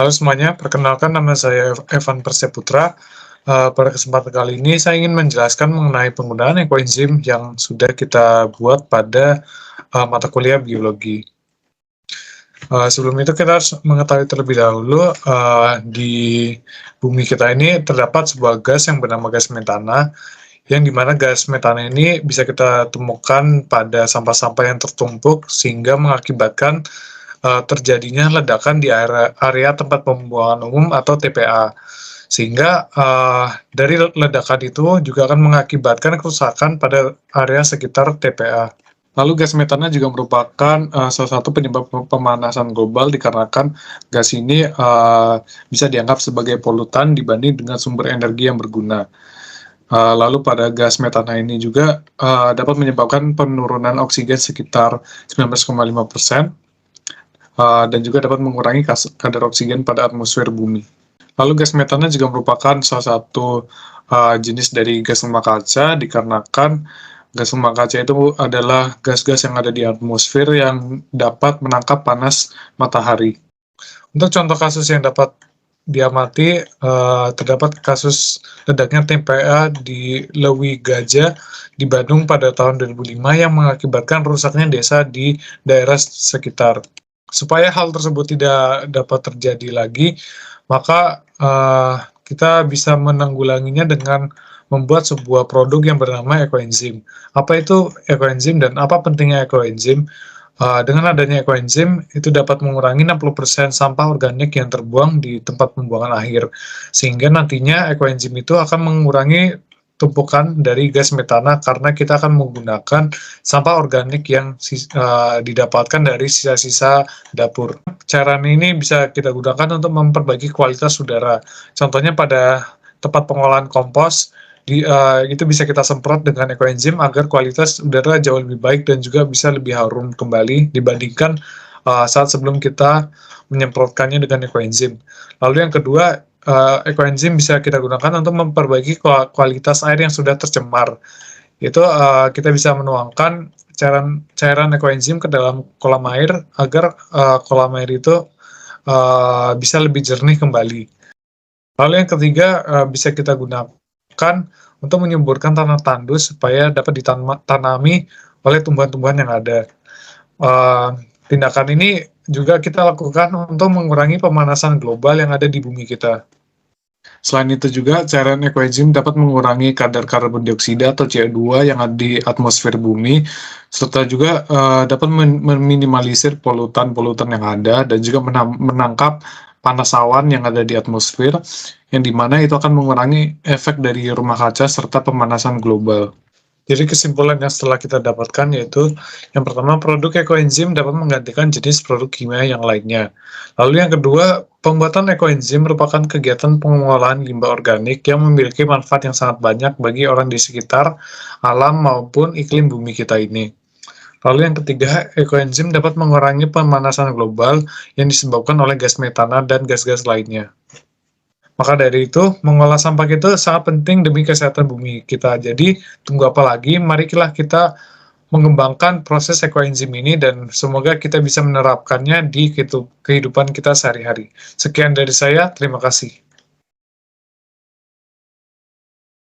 Halo semuanya, perkenalkan nama saya Evan Perseputra. Pada kesempatan kali ini saya ingin menjelaskan mengenai penggunaan ekoenzim yang sudah kita buat pada mata kuliah biologi. Sebelum itu kita harus mengetahui terlebih dahulu di bumi kita ini terdapat sebuah gas yang bernama gas metana, yang dimana gas metana ini bisa kita temukan pada sampah-sampah yang tertumpuk sehingga mengakibatkan terjadinya ledakan di area tempat pembuangan umum atau TPA. Sehingga dari ledakan itu juga akan mengakibatkan kerusakan pada area sekitar TPA. Lalu gas metana juga merupakan salah satu penyebab pemanasan global dikarenakan gas ini bisa dianggap sebagai polutan dibanding dengan sumber energi yang berguna. Lalu pada gas metana ini juga dapat menyebabkan penurunan oksigen sekitar 19,5%, dan juga dapat mengurangi kadar oksigen pada atmosfer bumi. Lalu gas metana juga merupakan salah satu jenis dari gas rumah kaca dikarenakan gas rumah kaca itu adalah gas-gas yang ada di atmosfer yang dapat menangkap panas matahari. Untuk contoh kasus yang dapat diamati, terdapat kasus ledaknya TPA di Lewi Gajah di Bandung pada tahun 2005 yang mengakibatkan rusaknya desa di daerah sekitar. Supaya hal tersebut tidak dapat terjadi lagi, maka kita bisa menanggulanginya dengan membuat sebuah produk yang bernama ekoenzim. Apa itu ekoenzim dan apa pentingnya ekoenzim? Dengan adanya ekoenzim, itu dapat mengurangi 60% sampah organik yang terbuang di tempat pembuangan akhir. Sehingga nantinya ekoenzim itu akan mengurangi tumpukan dari gas metana karena kita akan menggunakan sampah organik yang didapatkan dari sisa-sisa dapur. Cara ini bisa kita gunakan untuk memperbaiki kualitas udara. Contohnya pada tempat pengolahan kompos, itu bisa kita semprot dengan ekoenzim agar kualitas udara jauh lebih baik dan juga bisa lebih harum kembali dibandingkan saat sebelum kita menyemprotkannya dengan ekoenzim. Lalu yang kedua, ekoenzim bisa kita gunakan untuk memperbaiki kualitas air yang sudah tercemar. Itu kita bisa menuangkan cairan ekoenzim ke dalam kolam air agar kolam air itu bisa lebih jernih kembali. Lalu yang ketiga, bisa kita gunakan untuk menyuburkan tanah tandus supaya dapat ditanami oleh tumbuhan-tumbuhan yang ada. Tindakan ini juga kita lakukan untuk mengurangi pemanasan global yang ada di bumi kita. Selain itu juga, cairan ekoenzim dapat mengurangi kadar karbon dioksida atau CO2 yang ada di atmosfer bumi, serta juga dapat meminimalisir polutan-polutan yang ada, dan juga menangkap panas awan yang ada di atmosfer, yang dimana itu akan mengurangi efek dari rumah kaca serta pemanasan global. Jadi kesimpulan yang setelah kita dapatkan yaitu, yang pertama, produk ekoenzim dapat menggantikan jenis produk kimia yang lainnya. Lalu yang kedua, pembuatan ekoenzim merupakan kegiatan pengolahan limbah organik yang memiliki manfaat yang sangat banyak bagi orang di sekitar alam maupun iklim bumi kita ini. Lalu yang ketiga, ekoenzim dapat mengurangi pemanasan global yang disebabkan oleh gas metana dan gas-gas lainnya. Maka dari itu, mengolah sampah itu sangat penting demi kesehatan bumi kita. Jadi, tunggu apa lagi? Marilah kita mengembangkan proses ekoenzim ini dan semoga kita bisa menerapkannya di kehidupan kita sehari-hari. Sekian dari saya, terima kasih.